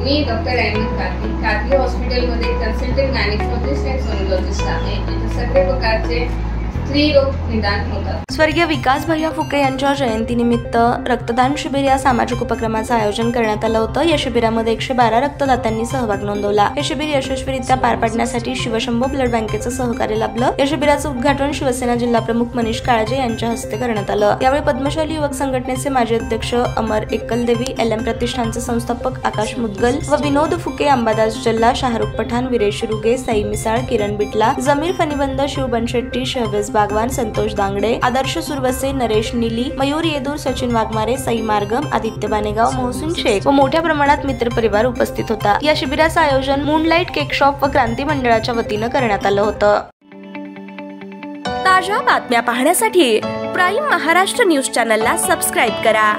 मी doctor Ahmad काकी हॉस्पिटलमध्ये consultant gynaecologist आणि सोनोलॉजिस्ट आहे. इथे सगळे प्रकारचे स्त्री रोग निदान होतात. स्वर्गीय विकास भैया फुके यांच्या जयंतीनिमित्त रक्तदान शिबिर या सामाजिक उपक्रमाचं आयोजन करण्यात आलं होतं. या शिबिरामध्ये 112 रक्तदात्यांनी सहभाग नोंदवला. हे शिबिर यशस्वीरित्या पार पाडण्यासाठी शिवशंभो ब्लड बँकेचं सहकार्य लाभलं. या शिबिराचं उद्घाटन शिवसेना जिल्हा प्रमुख मनीष काळजे यांच्या हस्ते करण्यात आलं. यावेळी पद्मशाली युवक संघटनेचे माजी अध्यक्ष अमर एकलदेवी, LM प्रतिष्ठानचे संस्थापक आकाश मुदगल व विनोद फुके, अंबादास जल्ला, शाहरुख पठाण, विरेश रुगे, साई मिसाळ, किरण बिटला, जमीर फनीबंद, शिव बनशेट्टी, शहवेज बागवान, संतोष दांगडे, आदर्श सुरवसे, नरेश नीली, मयूर येदूर, सचिन वाघमारे, साई मार्गम, आदित्य बानेगाव, मोहसिन शेख व मोठ्या प्रमाणात मित्रपरिवार उपस्थित होता. या शिबिराचं आयोजन मूनलाईट केक शॉप व क्रांती मंडळाच्या वतीनं करण्यात आलं होतं. ताज्या बातम्या पाहण्यासाठी प्राईम महाराष्ट्र न्यूज चॅनलला सबस्क्राईब करा.